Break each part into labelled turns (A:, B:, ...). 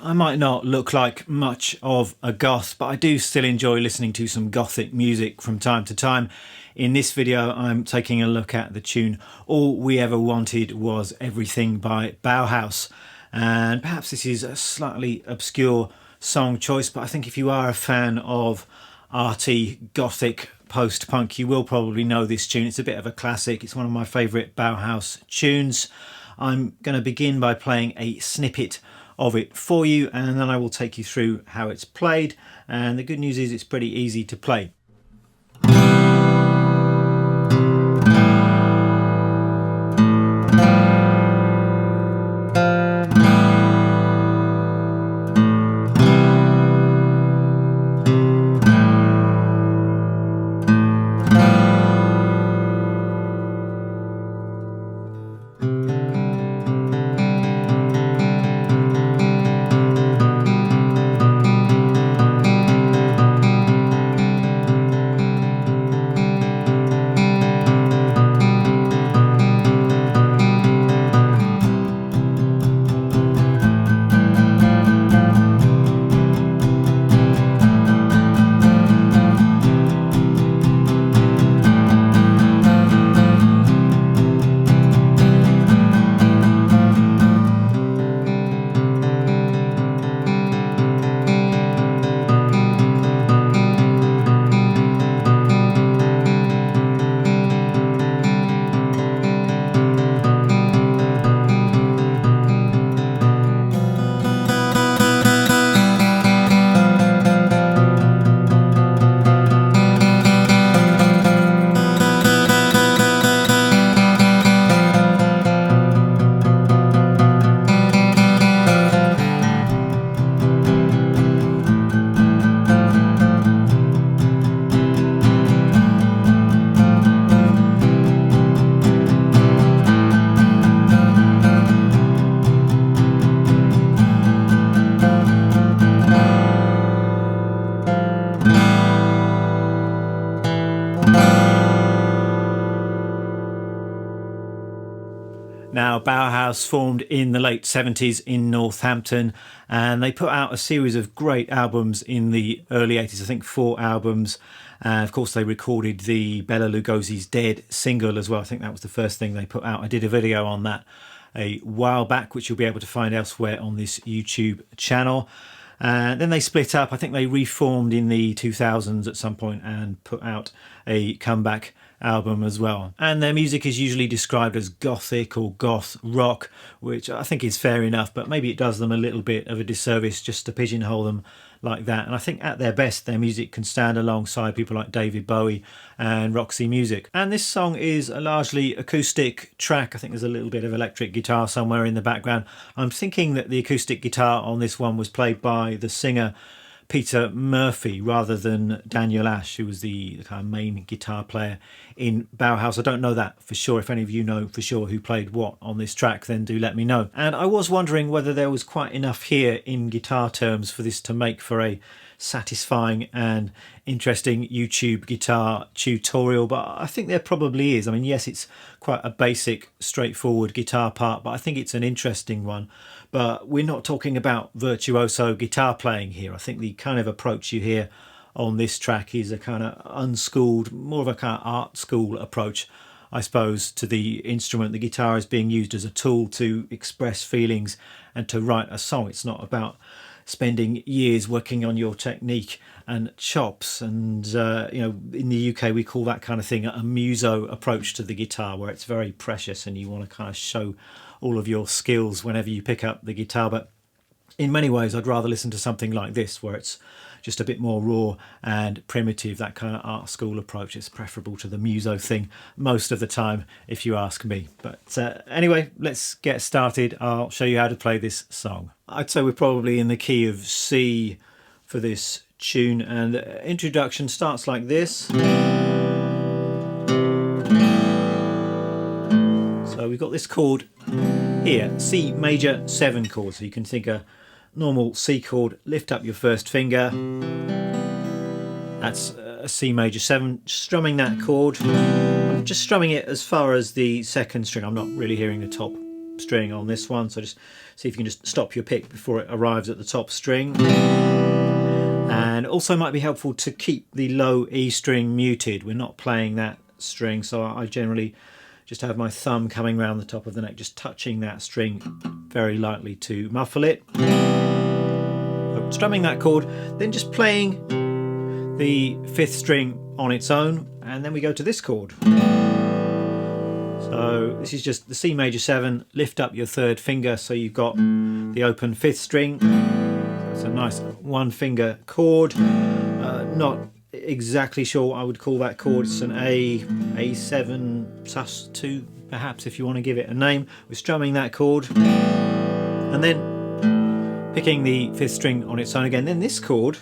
A: I might not look like much of a goth, but I do still enjoy listening to some gothic music from time to time. In this video, I'm taking a look at the tune All We Ever Wanted Was Everything by Bauhaus. And perhaps this is a slightly obscure song choice, but I think if you are a fan of arty, gothic, post-punk, you will probably know this tune. It's a bit of a classic. It's one of my favourite Bauhaus tunes. I'm going to begin by playing a snippet of it for you, and then I will take you through how it's played. And the good news is it's pretty easy to play. Now, Bauhaus formed in the late 70s in Northampton, and they put out a series of great albums in the early 80s, I think 4 albums. Of course, they recorded the Bela Lugosi's Dead single as well. I think that was the first thing they put out. I did a video on that a while back, which you'll be able to find elsewhere on this YouTube channel. Then they split up. I think they reformed in the 2000s at some point and put out a comeback album as well. And their music is usually described as gothic or goth rock, which I think is fair enough, but maybe it does them a little bit of a disservice just to pigeonhole them like that. And I think at their best, their music can stand alongside people like David Bowie and Roxy Music. And this song is a largely acoustic track. I think there's a little bit of electric guitar somewhere in the background. I'm thinking that the acoustic guitar on this one was played by the singer Peter Murphy rather than Daniel Ash, who was the kind of main guitar player in Bauhaus. I don't know that for sure. If any of you know for sure who played what on this track, then do let me know. And I was wondering whether there was quite enough here in guitar terms for this to make for a satisfying and interesting YouTube guitar tutorial, but I think there probably is. I mean, yes, it's quite a basic, straightforward guitar part, but I think it's an interesting one. But we're not talking about virtuoso guitar playing here. I think the kind of approach you hear on this track is a kind of unschooled, more of a kind of art school approach, I suppose, to the instrument. The guitar is being used as a tool to express feelings and to write a song. It's not about spending years working on your technique and chops. And in the UK we call that kind of thing a muso approach to the guitar, where it's very precious and you want to kind of show all of your skills whenever you pick up the guitar. But in many ways I'd rather listen to something like this, where it's just a bit more raw and primitive. That kind of art school approach is preferable to the muso thing most of the time, if you ask me. But anyway, let's get started. I'll show you how to play this song. I'd say we're probably in the key of C for this tune, and the introduction starts like this. So we've got this chord here, C major 7 chord. So you can think a normal C chord, lift up your first finger. That's a C major 7, strumming that chord. I'm just strumming it as far as the second string. I'm not really hearing the top string on this one, so just see if you can just stop your pick before it arrives at the top string. And also might be helpful to keep the low E string muted. We're not playing that string, so I generally just have my thumb coming around the top of the neck, just touching that string very lightly to muffle it. So strumming that chord, then just playing the 5th string on its own, and then we go to this chord. So this is just the C major 7, lift up your 3rd finger so you've got the open 5th string. So it's a nice 1-finger chord. Not exactly sure what I would call that chord. It's an A7 sus2 perhaps, if you want to give it a name. We're strumming that chord and then picking the 5th string on its own again. Then this chord,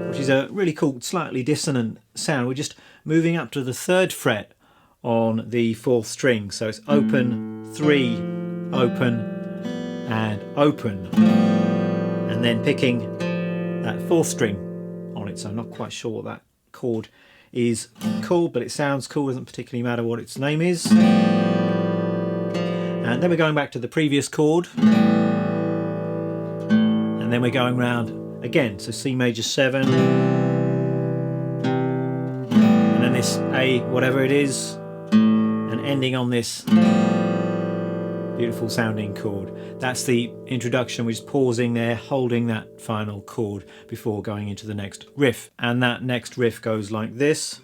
A: which is a really cool slightly dissonant sound, we're just moving up to the 3rd fret on the 4th string. So it's open, 3, open and open, and then picking that 4th string on it. So I'm not quite sure what that chord is called, but it sounds cool. Doesn't particularly matter what its name is. And then we're going back to the previous chord, and then we're going round again. So C major 7, and then this A whatever it is, and ending on this beautiful sounding chord. That's the introduction. We're just pausing there, holding that final chord before going into the next riff. And that next riff goes like this.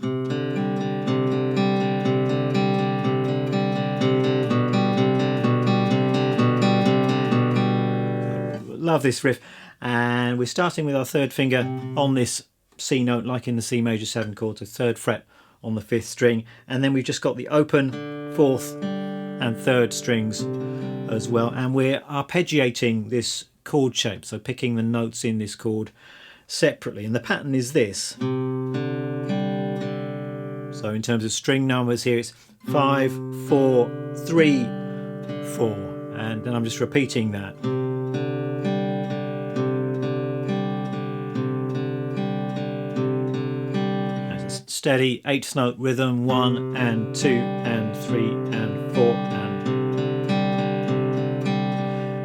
A: Love this riff. And we're starting with our 3rd finger on this C note, like in the C major 7 chord, so 3rd fret on the 5th string, and then we've just got the open 4th and 3rd strings as well, and we're arpeggiating this chord shape, so picking the notes in this chord separately, and the pattern is this. So in terms of string numbers here, it's 5, 4, 3, 4, and then I'm just repeating that. Steady 8th note rhythm, 1 and 2 and 3 and 4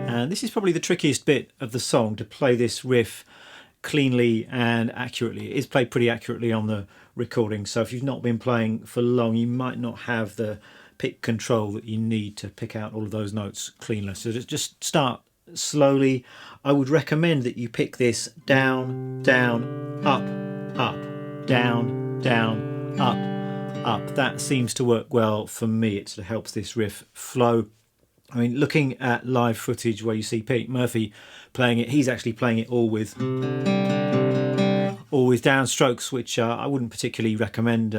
A: and this is probably the trickiest bit of the song, to play this riff cleanly and accurately. It is played pretty accurately on the recording, so if you've not been playing for long you might not have the pick control that you need to pick out all of those notes cleanly. So just start slowly. I would recommend that you pick this down, down, up, up, down, down, up, up. That seems to work well for me. It sort of helps this riff flow. I mean, looking at live footage where you see Pete Murphy playing it, he's actually playing it all with downstrokes, which I wouldn't particularly recommend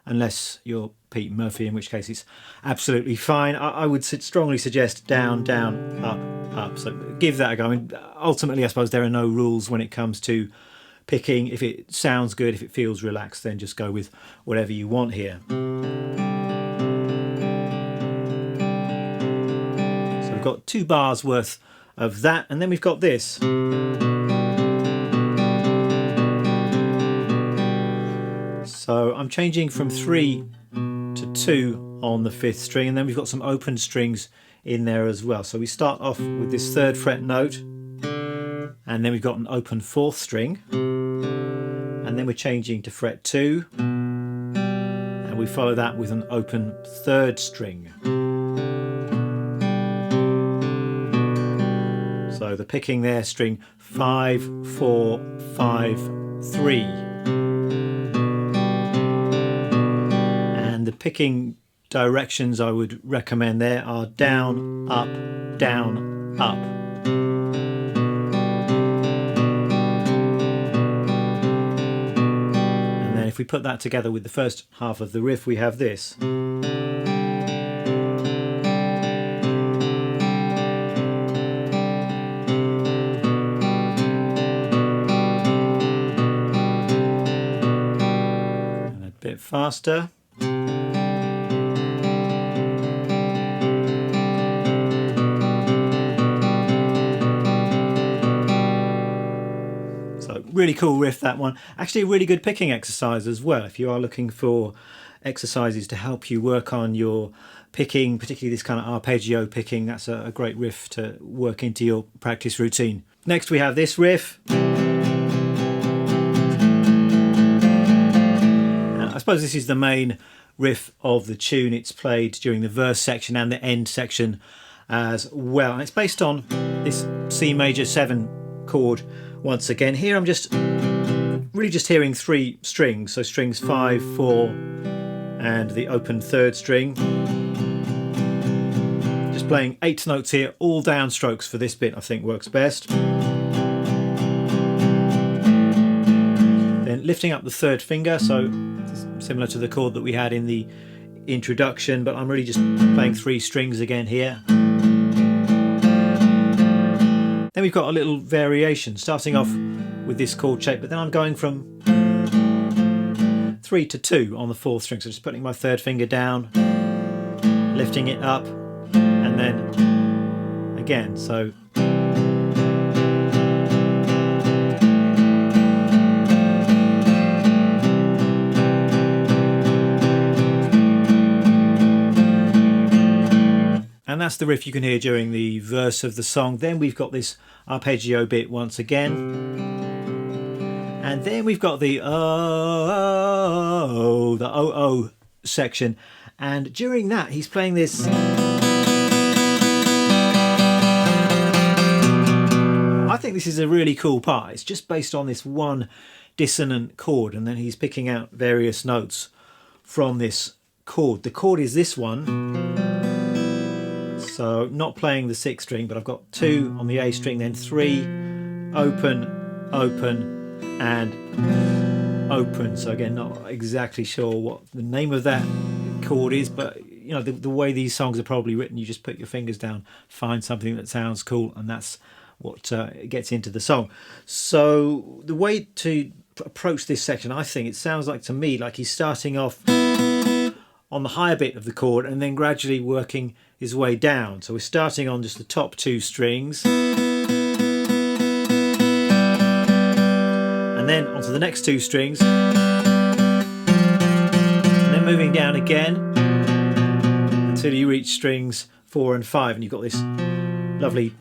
A: unless you're Pete Murphy, in which case it's absolutely fine. I would strongly suggest down, down, up, up. So give that a go. I mean, ultimately, I suppose there are no rules when it comes to picking. If it sounds good, if it feels relaxed, then just go with whatever you want here. So we've got 2 bars worth of that, and then we've got this. So I'm changing from 3 to 2 on the 5th string, and then we've got some open strings in there as well. So we start off with this 3rd fret note, and then we've got an open 4th string, and then we're changing to fret 2, and we follow that with an open 3rd string. So the picking there, string 5, 4, 5, 3. And the picking directions I would recommend there are down, up, down, up. And then if we put that together with the first half of the riff, we have this. And a bit faster. Really cool riff, that one. Actually a really good picking exercise as well, if you are looking for exercises to help you work on your picking, particularly this kind of arpeggio picking. That's a great riff to work into your practice routine. Next we have this riff. I suppose this is the main riff of the tune. It's played during the verse section and the end section as well, and it's based on this C major 7 chord once again. Here I'm just really just hearing 3 strings, so strings 5, 4 and the open 3rd string. Just playing 8 notes here, all downstrokes for this bit I think works best. Then lifting up the 3rd finger, so similar to the chord that we had in the introduction, but I'm really just playing 3 strings again here. Then we've got a little variation, starting off with this chord shape, but then I'm going from 3 to 2 on the 4th string, so just putting my 3rd finger down, lifting it up, and then again, so and that's the riff you can hear during the verse of the song. Then we've got this arpeggio bit once again. And then we've got the oh section. And during that, he's playing this. I think this is a really cool part. It's just based on this one dissonant chord, and then he's picking out various notes from this chord. The chord is this one. So not playing the 6th string, but I've got 2 on the A string, then 3, open, open, and open. So again, not exactly sure what the name of that chord is, but you know, the way these songs are probably written, you just put your fingers down, find something that sounds cool, and that's what gets into the song. So the way to approach this section, I think it sounds like to me like he's starting off on the higher bit of the chord and then gradually working his way down. So we're starting on just the top 2 strings and then onto the next 2 strings and then moving down again until you reach strings 4 and 5, and you've got this lovely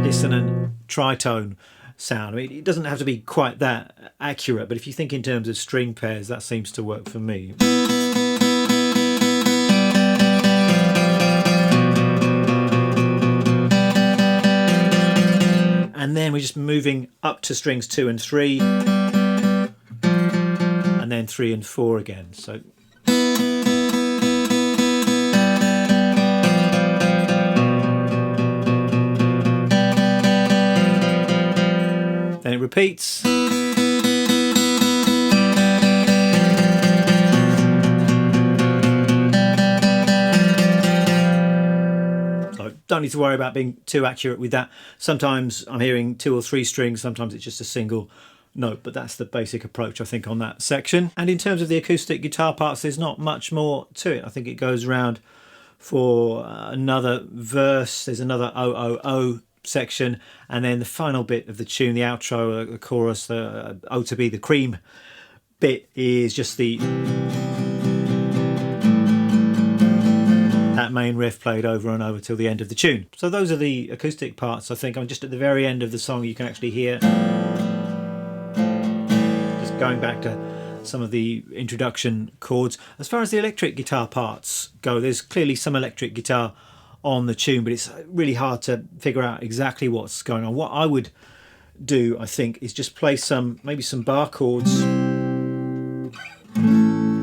A: dissonant tritone sound. I mean, it doesn't have to be quite that accurate, but if you think in terms of string pairs, that seems to work for me. And then we're just moving up to strings 2 and 3, and then 3 and 4 again. So then it repeats. Don't need to worry about being too accurate with that. Sometimes I'm hearing 2 or 3 strings, sometimes it's just a single note, but that's the basic approach I think on that section. And in terms of the acoustic guitar parts, there's not much more to it. I think it goes around for another verse, there's another O section, and then the final bit of the tune, the outro, the chorus, the O to be the cream bit is just that main riff played over and over till the end of the tune. So those are the acoustic parts. I think I'm just at the very end of the song, you can actually hear, just going back to some of the introduction chords. As far as the electric guitar parts go, there's clearly some electric guitar on the tune, but it's really hard to figure out exactly what's going on. What I would do, I think, is just play maybe some bar chords.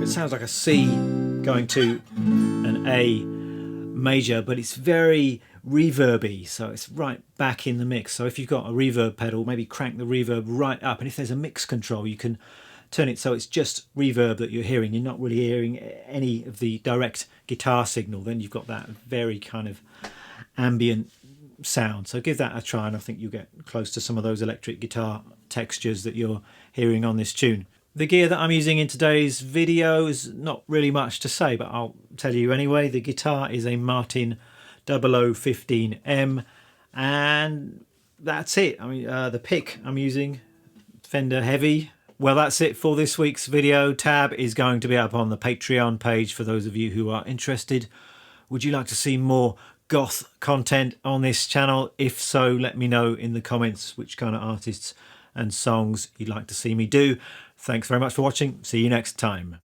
A: It sounds like a C going to an A major, but it's very reverby, so it's right back in the mix. So if you've got a reverb pedal, maybe crank the reverb right up, and if there's a mix control, you can turn it so it's just reverb that you're hearing. You're not really hearing any of the direct guitar signal. Then you've got that very kind of ambient sound. So give that a try, and I think you'll get close to some of those electric guitar textures that you're hearing on this tune. The gear that I'm using in today's video is not really much to say, but I'll tell you anyway. The guitar is a Martin 0015M, and that's it. I mean, the pick I'm using, Fender Heavy, Well, that's it for this week's video. Tab is going to be up on the Patreon page for those of you who are interested. Would you like to see more goth content on this channel? If so, let me know in the comments which kind of artists and songs you'd like to see me do. Thanks very much for watching. See you next time.